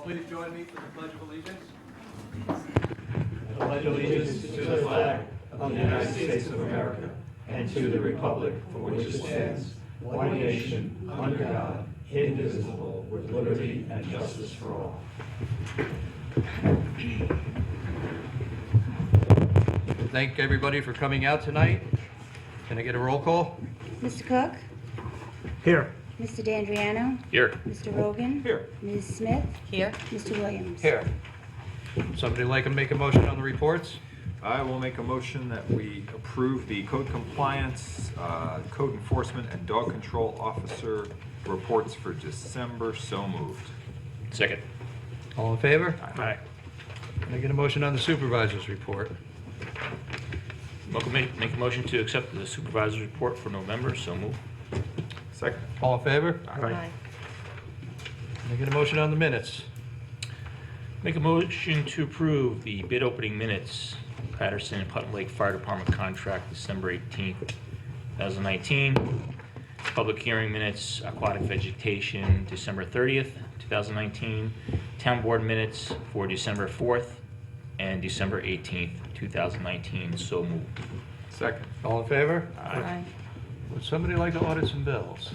please join me for the Pledge of Allegiance? I pledge allegiance to the flag of the United States of America and to the republic for which it stands, one nation, under God, indivisible, with liberty and justice for all. Thank everybody for coming out tonight. Can I get a roll call? Mr. Cook? Here. Mr. D'Andriano? Here. Mr. Rogan? Here. Ms. Smith? Here. Mr. Williams? Here. Somebody like to make a motion on the reports? I will make a motion that we approve the code compliance, code enforcement, and dog control officer reports for December. So moved. Second. All in favor? Aye. Can I get a motion on the supervisor's report? Make a motion to accept the supervisor's report for November. So move. Second. All in favor? Aye. Can I get a motion on the minutes? Make a motion to approve the bid opening minutes, Patterson and Putnam Lake Fire Department contract, December 18th, 2019. Public hearing minutes, aquatic vegetation, December 30th, 2019. Town board minutes for December 4th and December 18th, 2019. So moved. Second. All in favor? Aye. Would somebody like to audit some bills?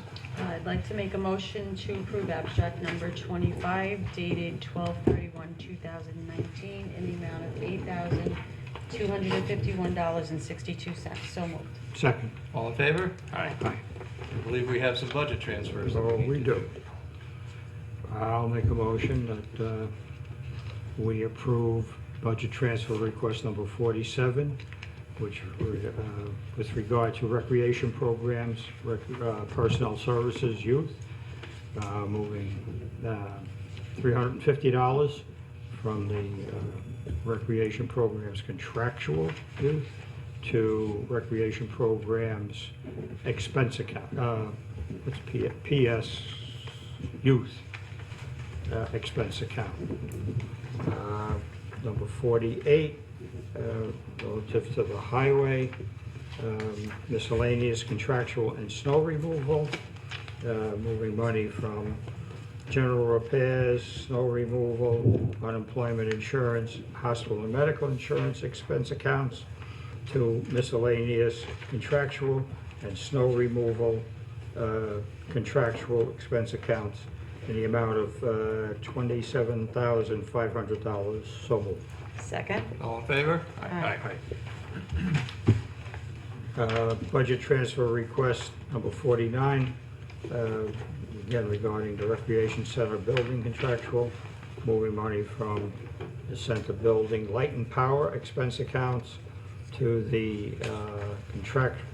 I'd like to make a motion to approve abstract number 25 dated 12/31/2019 in the amount of $8,251.62. So moved. Second. All in favor? Aye. I believe we have some budget transfers. So we do. I'll make a motion that we approve budget transfer request number 47, which with regard to recreation programs, personnel services, youth, moving $350 from the recreation programs contractual youth to recreation programs expense account, what's PS youth expense account. Number 48, relative to the highway, miscellaneous contractual and snow removal, moving money from general repairs, snow removal, unemployment insurance, hospital and medical insurance expense accounts to miscellaneous contractual and snow removal contractual expense accounts in the amount of $27,500. So moved. Second. All in favor? Aye. Budget transfer request number 49, again regarding the recreation center building contractual, moving money from the center building light and power expense accounts to the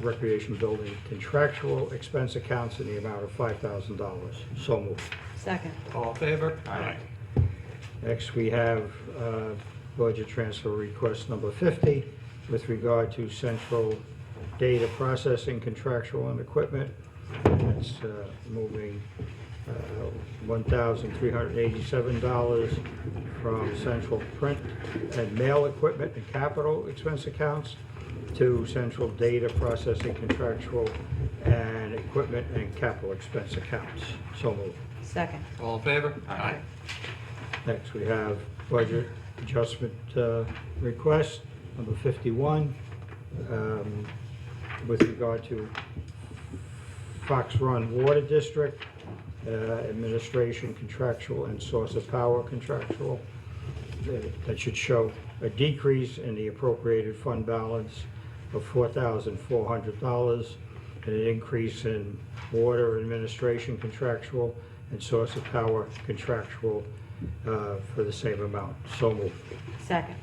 recreation building contractual expense accounts in the amount of $5,000. So moved. Second. All in favor? Aye. Next, we have budget transfer request number 50 with regard to central data processing contractual and equipment. It's moving $1,387 from central print and mail equipment and capital expense accounts to central data processing contractual and equipment and capital expense accounts. So moved. Second. All in favor? Aye. Next, we have budget adjustment request number 51 with regard to Fox Run Water District, administration contractual and source of power contractual. That should show a decrease in the appropriated fund balance of $4,400 and an increase in water administration contractual and source of power contractual for the same amount. So moved. Second.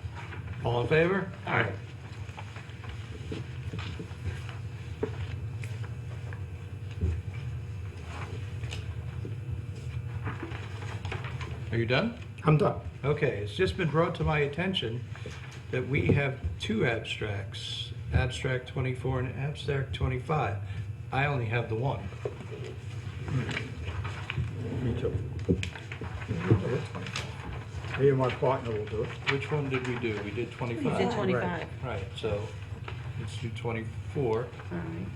All in favor? Aye. Are you done? I'm done. Okay, it's just been brought to my attention that we have two abstracts, abstract 24 and abstract 25. I only have the one. Me too. Me and my partner will do it. Which one did we do? We did 25. You did 25. Right, so let's do 24. All right.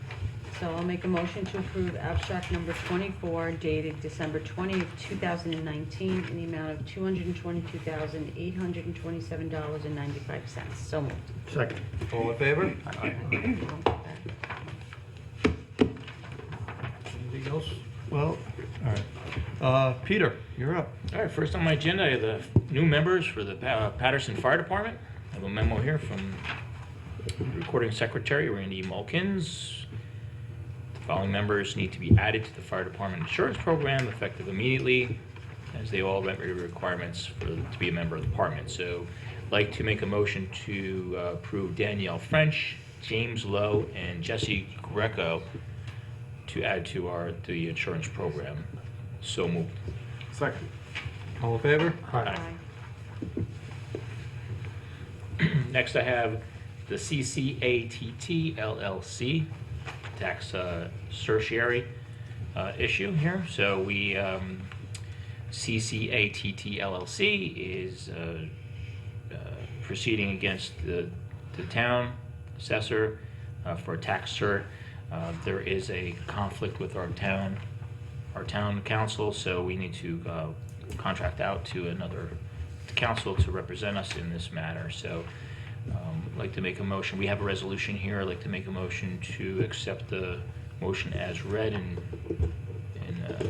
So I'll make a motion to approve abstract number 24 dated December 20th, 2019 in the amount of $222,827.95. So moved. Second. All in favor? Anything else? Well, all right. Peter, you're up. All right, first on my agenda, I have the new members for the Patterson Fire Department. I have a memo here from Recording Secretary Randy Mulkins. The following members need to be added to the Fire Department Insurance Program effective immediately, as they all met the requirements to be a member of the department. So I'd like to make a motion to approve Danielle French, James Lowe, and Jesse Greco to add to the insurance program. So moved. Second. All in favor? Aye. Next, I have the CCATT LLC tax certiorari issue here. So we CCATT LLC is proceeding against the town assessor for a tax cert. There is a conflict with our town council, so we need to contract out to another council to represent us in this matter. So I'd like to make a motion. We have a resolution here. I'd like to make a motion to accept the motion as read and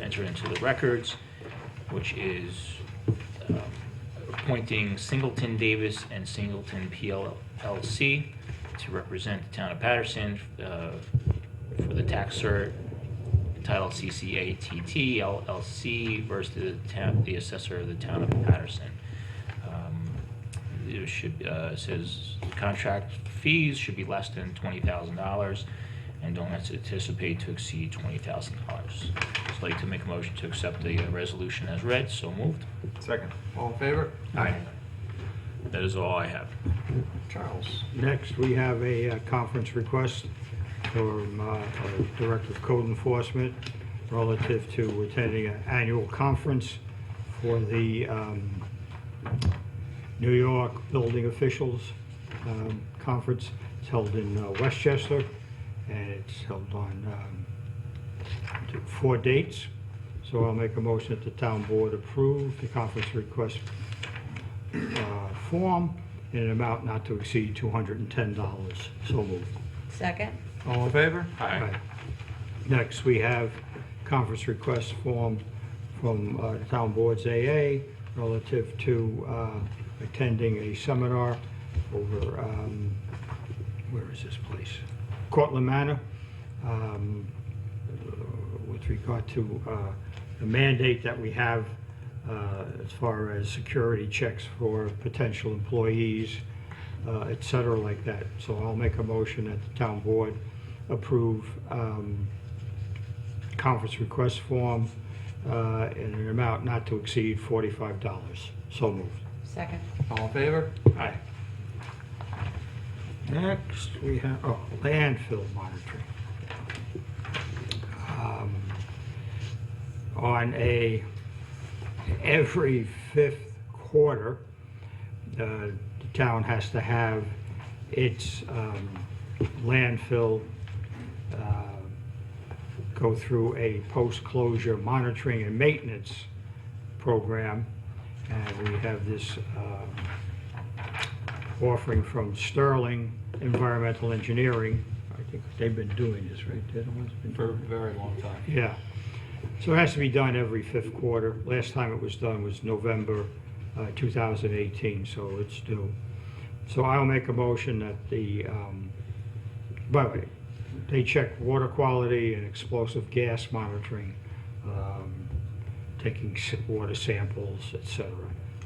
enter into the records, which is appointing Singleton Davis and Singleton PLLC to represent the town of Patterson for the tax cert titled CCATT LLC versus the assessor of the town of Patterson. It says contract fees should be less than $20,000 and don't anticipate to exceed $20,000. I'd like to make a motion to accept the resolution as read. So moved. Second. All in favor? Aye. That is all I have. Charles. Next, we have a conference request from our Director of Code Enforcement relative to attending an annual conference for the New York Building Officials Conference. It's held in Westchester, and it's held on 4 dates. So I'll make a motion that the town board approve the conference request form in an amount not to exceed $210. So moved. Second. All in favor? Aye. Next, we have conference request form from the town board's AA relative to attending a seminar over, where is this place? Cortlandt Manor, with regard to the mandate that we have as far as security checks for potential employees, et cetera, like that. So I'll make a motion that the town board approve conference request form in an amount not to exceed $45. So moved. Second. All in favor? Aye. Next, we have, landfill monitoring. On every 5th quarter, the town has to have its landfill go through a post-closure monitoring and maintenance program. And we have this offering from Sterling Environmental Engineering. I think they've been doing this, right? They're the ones been For a doing it. very long time. Yeah. So it has to be done every 5th quarter. Last time it was done was November 2018, so it's due. So I'll make a motion that by the way, they check water quality and explosive gas monitoring, taking water samples, etc.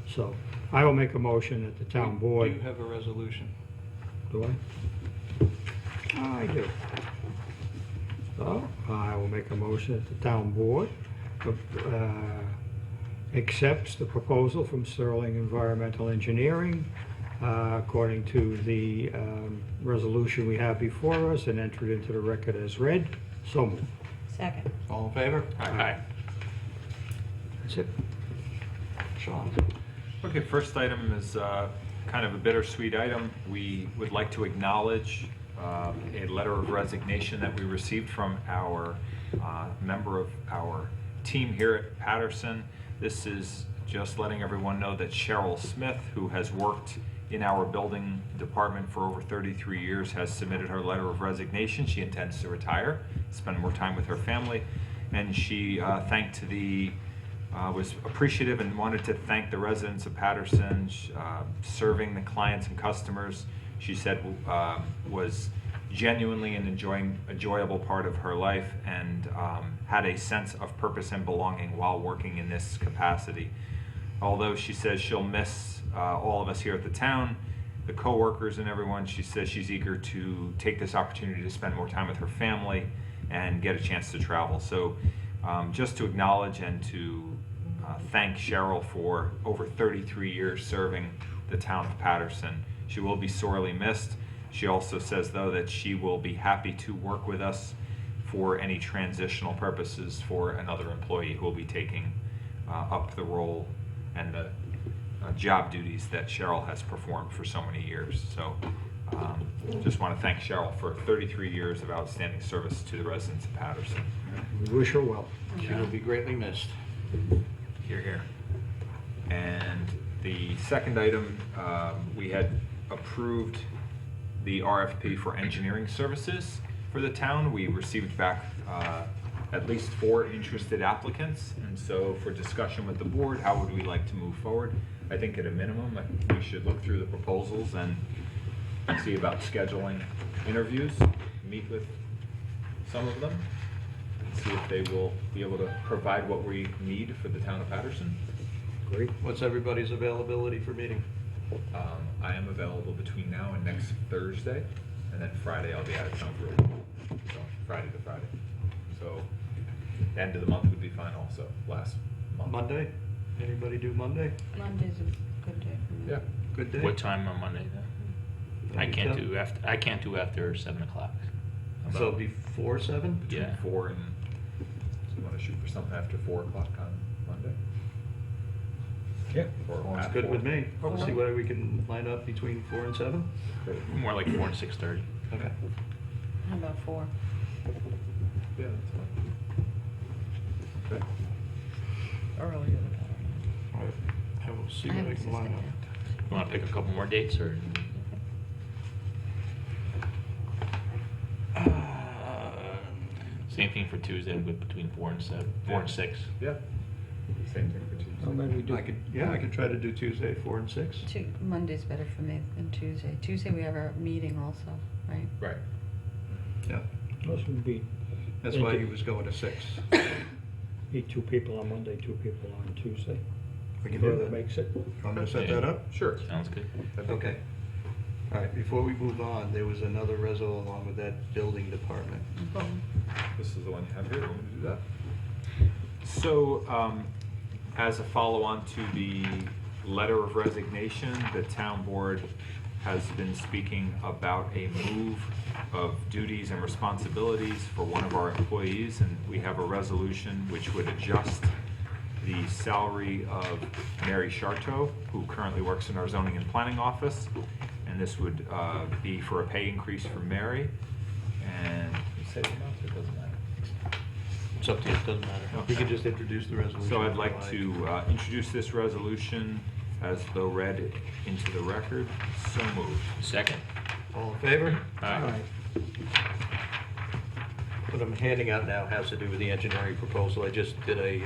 So I will make a motion that the town board. Do you have a resolution? Do I? I do. So I will make a motion that the town board accepts the proposal from Sterling Environmental Engineering according to the resolution we have before us and entered into the record as read. So moved. Second. All in favor? Aye. That's it. Sean. Okay, first item is kind of a bittersweet item. We would like to acknowledge a letter of resignation that we received from our member of our team here at Patterson. This is just letting everyone know that Cheryl Smith, who has worked in our building department for over 33 years, has submitted her letter of resignation. She intends to retire, spend more time with her family, and she was appreciative and wanted to thank the residents of Patterson, serving the clients and customers. She said was genuinely an enjoyable part of her life, and had a sense of purpose and belonging while working in this capacity. Although she says she'll miss all of us here at the town, the co-workers and everyone, she says she's eager to take this opportunity to spend more time with her family and get a chance to travel. So just to acknowledge and to thank Cheryl for over 33 years serving the town of Patterson. She will be sorely missed. She also says, though, that she will be happy to work with us for any transitional purposes for another employee who will be taking up the role and the job duties that Cheryl has performed for so many years. So just want to thank Cheryl for 33 years of outstanding service to the residents of Patterson. We wish her well. She will be greatly missed. Hear, hear. And the second item, we had approved the RFP for engineering services for the town. We received back at least 4 interested applicants, and so for discussion with the board, how would we like to move forward? I think at a minimum, we should look through the proposals and see about scheduling interviews, meet with some of them, and see if they will be able to provide what we need for the town of Patterson. Great. What's everybody's availability for meeting? I am available between now and next Thursday, and then Friday I'll be out of town for a week. So Friday to Friday. So end of the month would be fine also, last month. Monday? Anybody do Monday? Monday's a good day for me. Yeah. Good day? What time on Monday then? I can't do after 7 o'clock. How So about- before 7? Between Yeah. 4 and, so you want to shoot for something after 4 o'clock on Monday? Yeah. Or Well, it's at good 4? with me. We'll Okay. see whether we can line up between 4 and 7. More like 4 and 6:30. Okay. How about 4? Yeah, that's fine. Okay. Earlier the better. All right. I will see I what have I a can line system up. here. You want to pick a couple more dates, or? Same thing for Tuesday, I'm good between 4 and 7, 4 and 6. Yeah. Same thing for Tuesday. Well, maybe we do. I could try to do Tuesday, 4 and 6. Monday's better for me than Tuesday. Tuesday we have our meeting also, right? Right. Yeah. Those would be, That's why he was going to 6. 2 people on Monday, 2 people on Tuesday. We can do Whoever that. makes it. I'm going to set that up? Sure. Sounds good. That'd be Okay. good. All right, before we move on, there was another reso along with that building department. This is the one you have here. You want me to do that? So, as a follow-on to the letter of resignation, the town board has been speaking about a move of duties and responsibilities for one of our employees, and we have a resolution which would adjust the salary of Mary Charteau, who currently works in our zoning and planning office. And this would be for a pay increase for Mary. And you say the amount, or it doesn't matter? It's up to you, it doesn't matter. You can just introduce the resolution. So I'd like to introduce this resolution as though read into the record. So moved. Second. All in favor? Aye. What I'm handing out now has to do with the engineering proposal. I just did a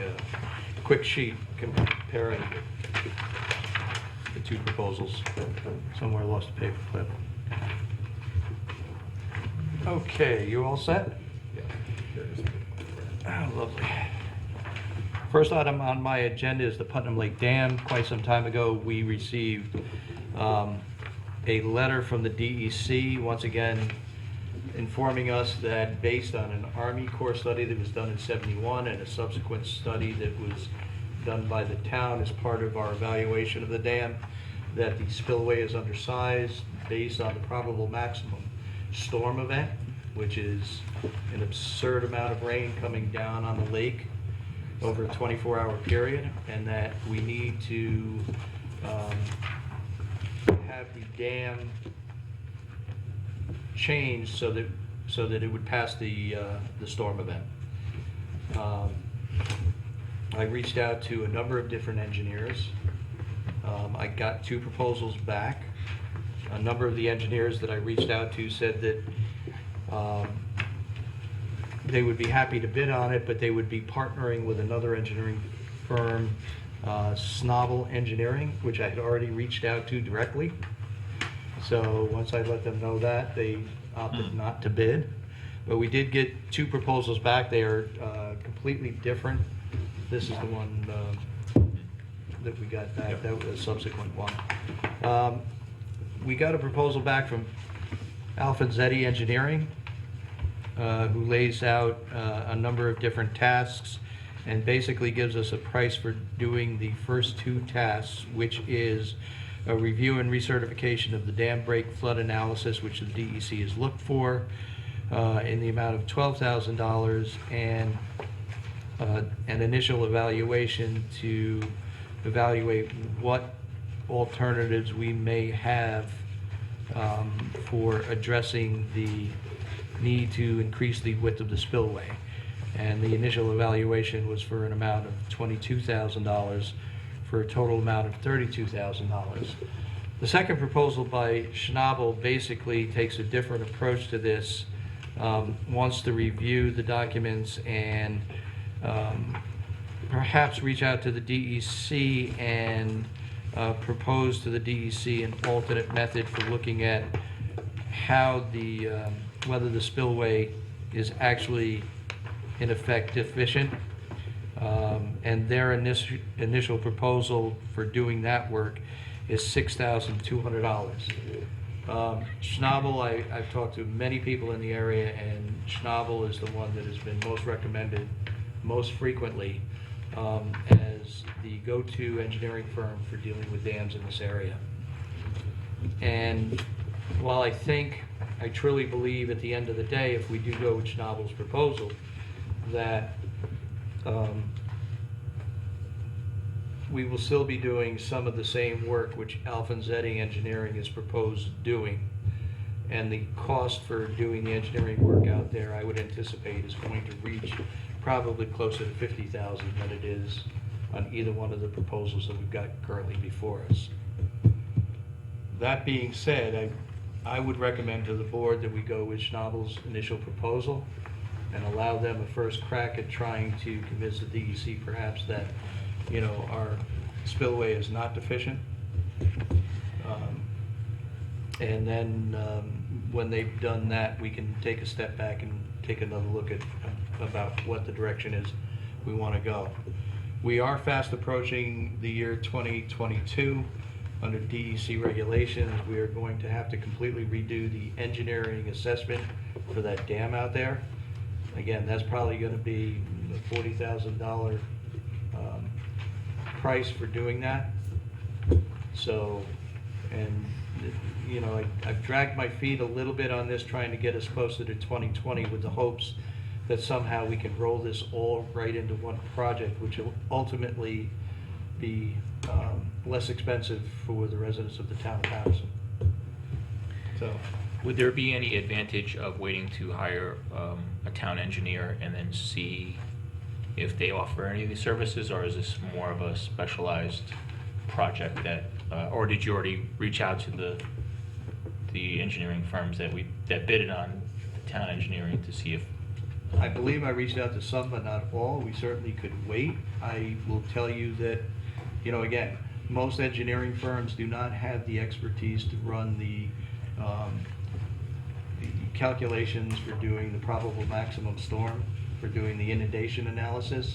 quick sheet comparing the 2 proposals. Somewhere I lost a paper clip. Okay, you all set? Yeah. There it is. Oh, lovely. First item on my agenda is the Putnam Lake Dam. Quite some time ago, we received a letter from the DEC, once again informing us that based on an Army Corps study that was done in '71 and a subsequent study that was done by the town as part of our evaluation of the dam, that the spillway is undersized based on the probable maximum storm event, which is an absurd amount of rain coming down on the lake over a 24-hour period, and that we need to have the dam changed so that it would pass the storm event. I reached out to a number of different engineers. I got 2 proposals back. A number of the engineers that I reached out to said that they would be happy to bid on it, but they would be partnering with another engineering firm, Snobble Engineering, which I had already reached out to directly. So once I let them know that, they opted not to bid. But we did get 2 proposals back. They are completely different. This is the one that we got back. Yep. That was a subsequent one. We got a proposal back from Alfanzetti Engineering, who lays out a number of different tasks and basically gives us a price for doing the first 2 tasks, which is a review and recertification of the dam break flood analysis, which the DEC has looked for, in the amount of $12,000, and an initial evaluation to evaluate what alternatives we may have for addressing the need to increase the width of the spillway. And the initial evaluation was for an amount of $22,000 for a total amount of $32,000. The second proposal by Schnabel basically takes a different approach to this, wants to review the documents and perhaps reach out to the DEC and propose to the DEC an alternate method for looking at how whether the spillway is actually in effect deficient. And their initial proposal for doing that work is $6,200. Schnabel, I've talked to many people in the area, and Schnabel is the one that has been most recommended most frequently as the go-to engineering firm for dealing with dams in this area. And while I truly believe at the end of the day, if we do go with Schnabel's proposal, that we will still be doing some of the same work which Alfanzetti Engineering is proposed doing. And the cost for doing the engineering work out there, I would anticipate, is going to reach probably closer to $50,000 than it is on either one of the proposals that we've got currently before us. That being said, I would recommend to the board that we go with Schnabel's initial proposal and allow them a first crack at trying to convince the DEC perhaps that, our spillway is not deficient. And then when they've done that, we can take a step back and take another look at about what the direction is we want to go. We are fast approaching the year 2022. Under DEC regulations, we are going to have to completely redo the engineering assessment for that dam out there. Again, that's probably going to be a $40,000 price for doing that. So, and I've dragged my feet a little bit on this, trying to get us closer to 2020 with the hopes that somehow we can roll this all right into one project, which will ultimately be less expensive for the residents of the town of Patterson. So, Would there be any advantage of waiting to hire a town engineer and then see if they offer any of these services, or is this more of a specialized project that, or did you already reach out to the engineering firms that bidded on the town engineering to see if? I believe I reached out to some, but not all. We certainly could wait. I will tell you that, again, most engineering firms do not have the expertise to run the calculations for doing the probable maximum storm, for doing the inundation analysis.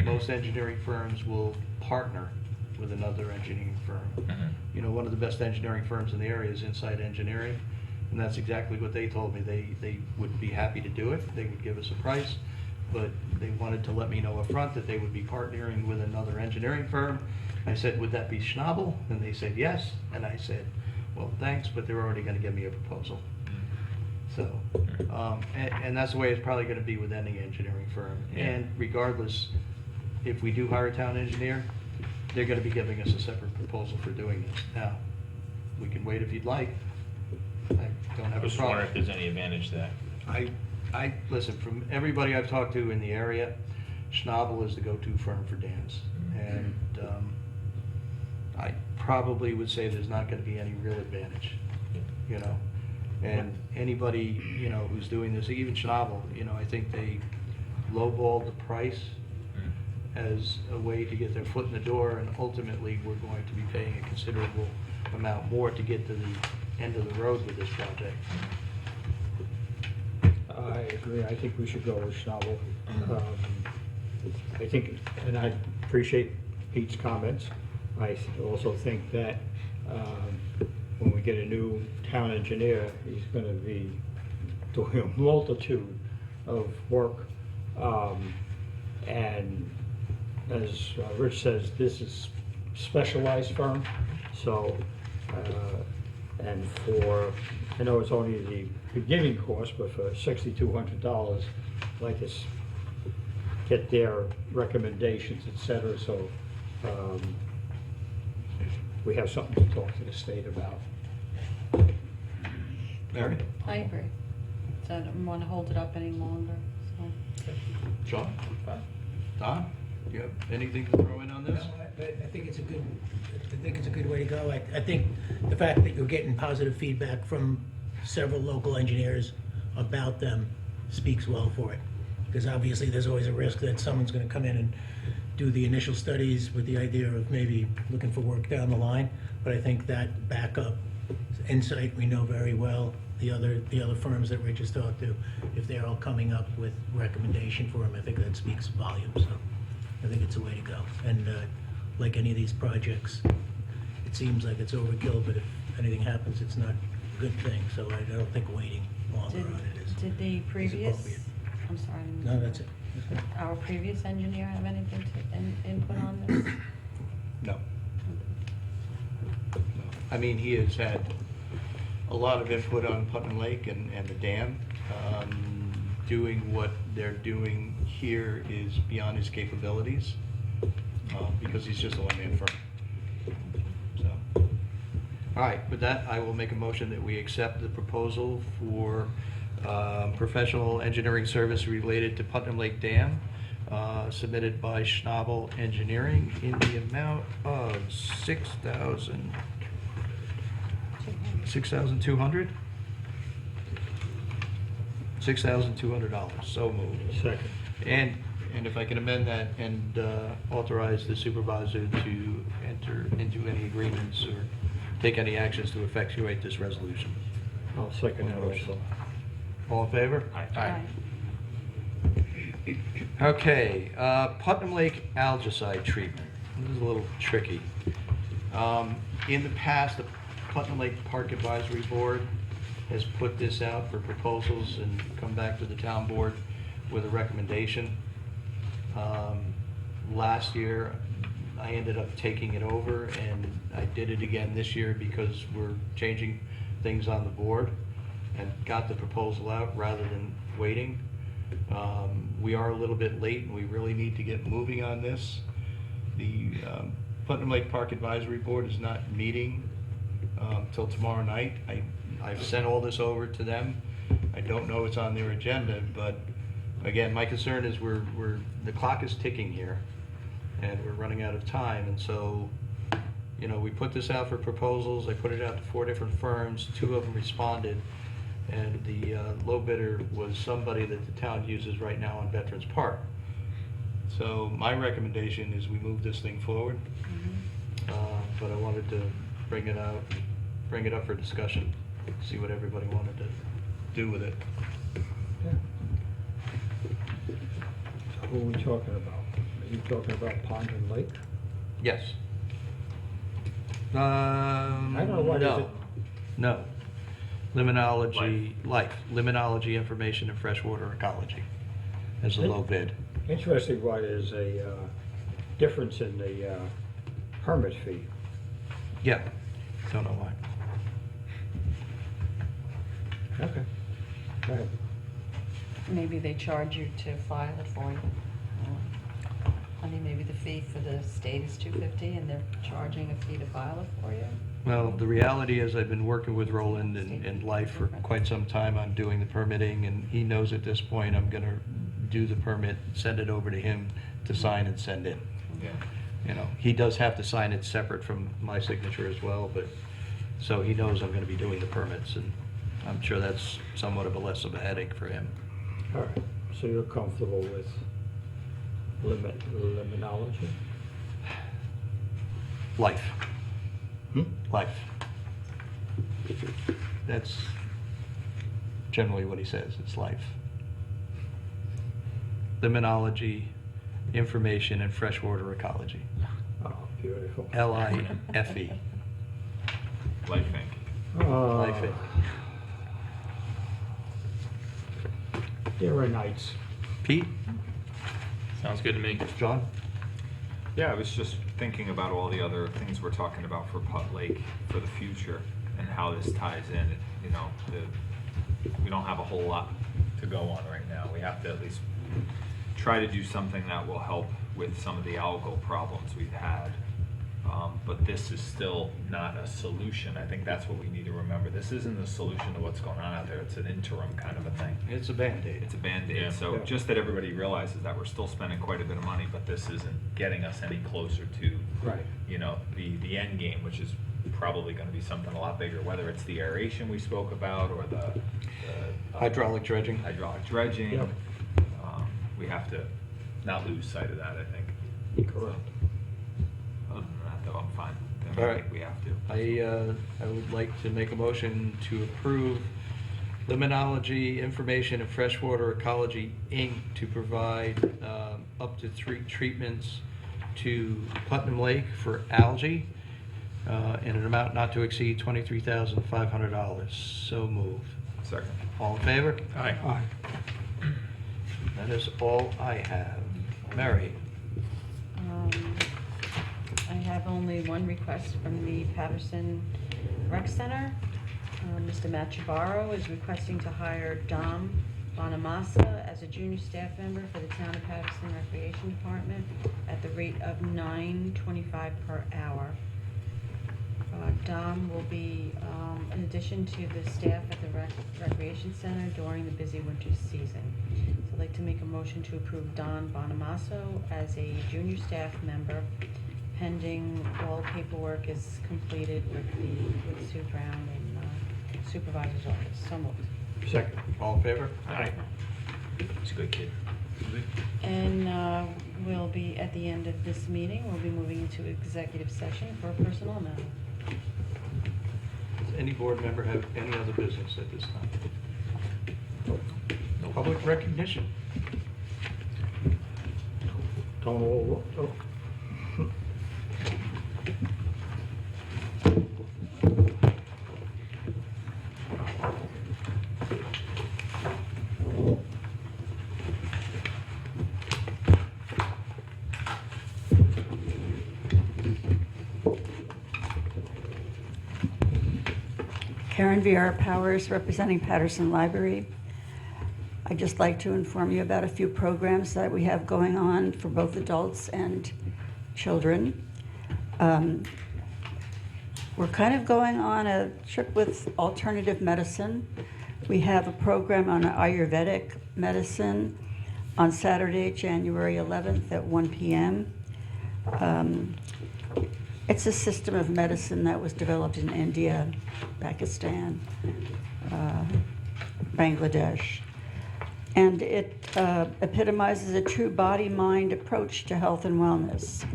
Most engineering firms will partner with another engineering firm. One of the best engineering firms in the area is Inside Engineering, and that's exactly what they told me. They would be happy to do it. They would give us a price, but they wanted to let me know up front that they would be partnering with another engineering firm. I said, would that be Schnabel? And they said yes, and I said, well, thanks, but they're already going to give me a proposal. So, and that's the way it's probably going to be with any engineering firm. Yeah. And regardless, if we do hire a town engineer, they're going to be giving us a separate proposal for doing this. Now, we can wait if you'd like. I don't I have a was problem. wondering if there's any advantage to that. Listen, from everybody I've talked to in the area, Schnabel is the go-to firm for dams. And I probably would say there's not gonna be any real advantage, you know? And anybody, you know, who's doing this, even Schnabel, you know, I think they lowballed the price as a way to get their foot in the door, and ultimately, we're going to be paying a considerable amount more to get to the end of the road with this project. I agree, I think we should go with Schnabel. I think, and I appreciate Pete's comments. I also think that when we get a new town engineer, he's gonna be doing a multitude of work. And as Rich says, this is specialized firm, so, and for, I know it's only the beginning cost, but for $6,200, I'd like to get their recommendations, et cetera, so we have something to talk to the state about. Mary? I agree. So I don't want to hold it up any longer, so. Sean? Don? You have anything to throw in on this? No, I think it's a good way to go. I think the fact that you're getting positive feedback from several local engineers about them speaks well for it. Because obviously, there's always a risk that someone's gonna come in and do the initial studies with the idea of maybe looking for work down the line. But I think that backup insight, we know very well, the other firms that Rich has talked to, if they're all coming up with recommendation for him, I think that speaks volumes. So I think it's a way to go. And like any of these projects, it seems like it's overkill, but if anything happens, it's not a good thing. So I don't think waiting longer on it is. Did the previous, appropriate. I'm sorry. I didn't- No, that's it. Our previous engineer have anything to input on this? No. I mean, he has had a lot of input on Putnam Lake and the dam. Doing what they're doing here is beyond his capabilities, because he's just a one-man firm. So, all right, with that, I will make a motion that we accept the proposal for professional engineering service related to Putnam Lake Dam, submitted by Schnabel Engineering in the amount of $6,200? $6,200, so moved. Second. And if I can amend that and authorize the supervisor to enter into any agreements or take any actions to effectuate this resolution. I'll second that also. All in favor? Aye. Okay, Putnam Lake algicide treatment. This is a little tricky. In the past, the Putnam Lake Park Advisory Board has put this out for proposals and come back to the town board with a recommendation. Last year, I ended up taking it over, and I did it again this year because we're changing things on the board and got the proposal out rather than waiting. We are a little bit late, and we really need to get moving on this. The Putnam Lake Park Advisory Board is not meeting till tomorrow night. I've sent all this over to them. I don't know what's on their agenda, but again, my concern is the clock is ticking here, and we're running out of time. And so, you know, we put this out for proposals. I put it out to 4 different firms. 2 of them responded, and the low bidder was somebody that the town uses right now on Veterans Park. So my recommendation is we move this thing forward, but I wanted to bring it up for discussion, see what everybody wanted to do with it. So who are we talking about? Are you talking about Pond and Lake? Yes. I don't know, what is it? No. Liminology, Liminology Information and Freshwater Ecology as a low bid. Interesting why there's a difference in the permit fee. Yeah, don't know why. Okay. Go ahead. Maybe they charge you to file it for you. I mean, maybe the fee for the state is $250 and they're charging a fee to file it for you? Well, the reality is I've been working with Roland and Life for quite some time on doing the permitting, and he knows at this point I'm gonna do the permit, send it over to him to sign and send in. Yeah. You know, he does have to sign it separate from my signature as well, but, so he knows I'm gonna be doing the permits, and I'm sure that's somewhat of a less of a headache for him. All right, so you're comfortable with liminology? Life. Hmm? Life. That's generally what he says, it's life. Liminology, information, and freshwater ecology. Oh, beautiful. LIFE. Life Inc. Life. There are nights. Pete? Sounds good to me. John? Yeah, I was just thinking about all the other things we're talking about for Putt Lake for the future and how this ties in. You know, we don't have a whole lot to go on right now. We have to at least try to do something that will help with some of the algal problems we've had. But this is still not a solution. I think that's what we need to remember. This isn't a solution to what's going on out there. It's an interim kind of a thing. It's a Band-Aid. It's a Band-Aid. Yeah. So Yeah. just that everybody realizes that we're still spending quite a bit of money, but this isn't getting us any closer to, Right. you know, the end game, which is probably going to be something a lot bigger, whether it's the aeration we spoke about or the Hydraulic dredging. hydraulic dredging. Yep. We have to not lose sight of that, I think. Correct. Other than that, though, I'm fine. I All right. think we have to. I would like to make a motion to approve Liminology Information and Freshwater Ecology, Inc. to provide up to 3 treatments to Putnam Lake for algae in an amount not to exceed $23,500. So moved. Second. All in favor? Aye. Aye. That is all I have. Mary? I have only one request from the Patterson Rec Center. Mr. Matt Chavarro is requesting to hire Dom Bonamassa as a junior staff member for the Town of Patterson Recreation Department at the rate of $9.25 per hour. Dom will be in addition to the staff at the Recreation Center during the busy winter season. So I'd like to make a motion to approve Don Bonamasso as a junior staff member pending all paperwork is completed with Sue Brown in supervisor's office. So moved. Second. All in favor? Aye. He's a good kid. And we'll be, at the end of this meeting, we'll be moving into executive session for a personnel matter. Does any board member have any other business at this time? Public recognition. Don't all, oh. Karen Vieira Powers, representing Patterson Library. I'd just like to inform you about a few programs that we have going on for both adults and children. We're kind of going on a trip with alternative medicine. We have a program on Ayurvedic medicine on Saturday, January 11th at 1 p.m. It's a system of medicine that was developed in India, Pakistan, Bangladesh. And it epitomizes a true body-mind approach to health and wellness.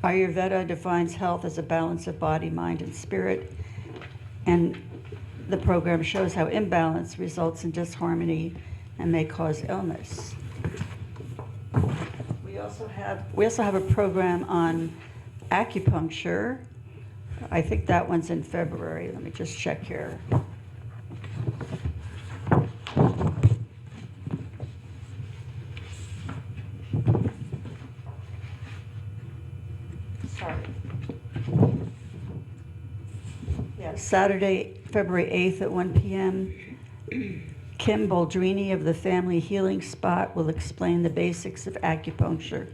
Ayurveda defines health as a balance of body, mind, and spirit. And the program shows how imbalance results in disharmony and may cause illness. We also have a program on acupuncture. I think that one's in February. Let me just check here. Sorry. Yeah, Saturday, February 8th at 1 p.m. Kim Boldrini of the Family Healing Spot will explain the basics of acupuncture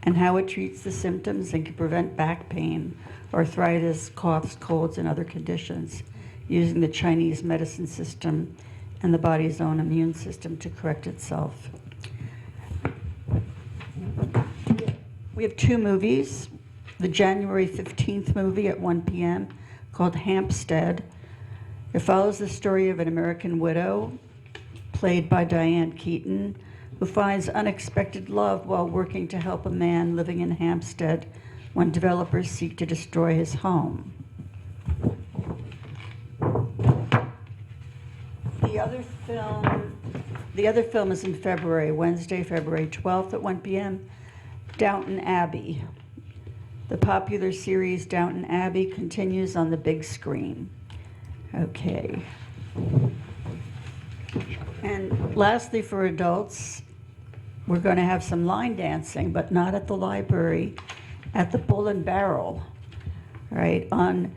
and how it treats the symptoms and can prevent back pain, arthritis, coughs, colds, and other conditions using the Chinese medicine system and the body's own immune system to correct itself. We have 2 movies. The January 15th movie at 1 p.m. called Hampstead. It follows the story of an American widow, played by Diane Keaton, who finds unexpected love while working to help a man living in Hampstead when developers seek to destroy his home. The other film is in February, Wednesday, February 12th at 1 p.m., Downton Abbey. The popular series Downton Abbey continues on the big screen. Okay. And lastly, for adults, we're going to have some line dancing, but not at the library, at the Bull and Barrel, right, on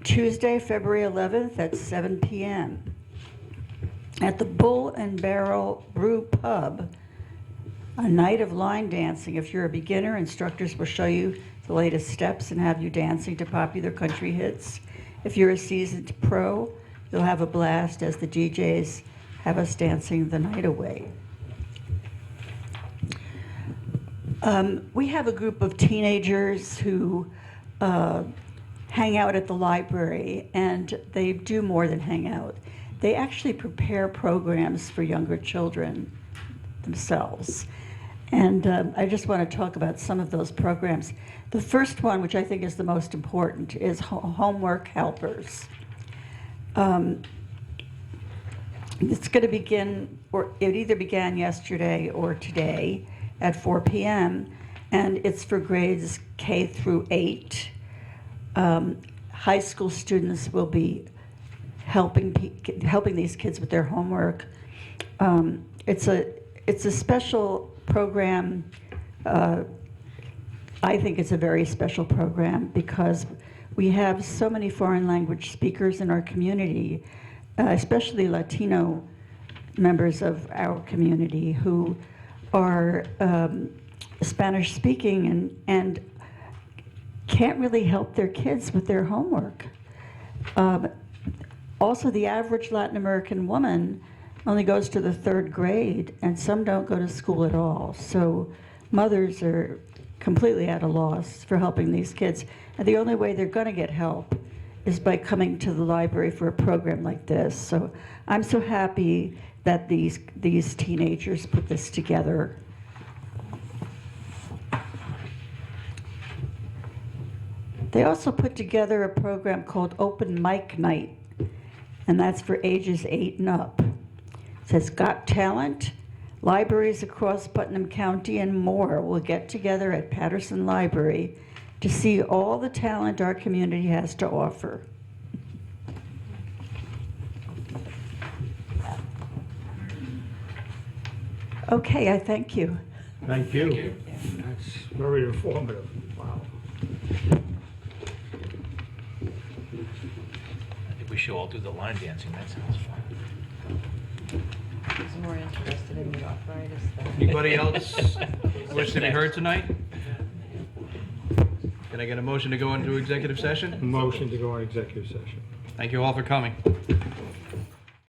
Tuesday, February 11th at 7 p.m. At the Bull and Barrel Brew Pub, a night of line dancing. If you're a beginner, instructors will show you the latest steps and have you dancing to popular country hits. If you're a seasoned pro, you'll have a blast as the DJs have us dancing the night away. We have a group of teenagers who hang out at the library, and they do more than hang out. They actually prepare programs for younger children themselves. And I just want to talk about some of those programs. The first one, which I think is the most important, is homework helpers. It's going to begin, or it either began yesterday or today at 4 p.m., and it's for grades K through 8. High school students will be helping these kids with their homework. It's a special program. I think it's a very special program because we have so many foreign language speakers in our community, especially Latino members of our community who are Spanish speaking and can't really help their kids with their homework. Also, the average Latin American woman only goes to the 3rd grade, and some don't go to school at all. So mothers are completely at a loss for helping these kids. And the only way they're going to get help is by coming to the library for a program like this. So I'm so happy that these teenagers put this together. They also put together a program called Open Mic Night, and that's for ages 8 and up. It says, got talent? Libraries across Putnam County and more will get together at Patterson Library to see all the talent our community has to offer. Okay, I thank you. Thank you. That's very informative. Wow. I think we should all do the line dancing. That sounds fun. He's more interested in the arthritis than. Anybody else wish to be heard tonight? Can I get a motion to go into executive session? Motion to go on executive session. Thank you all for coming.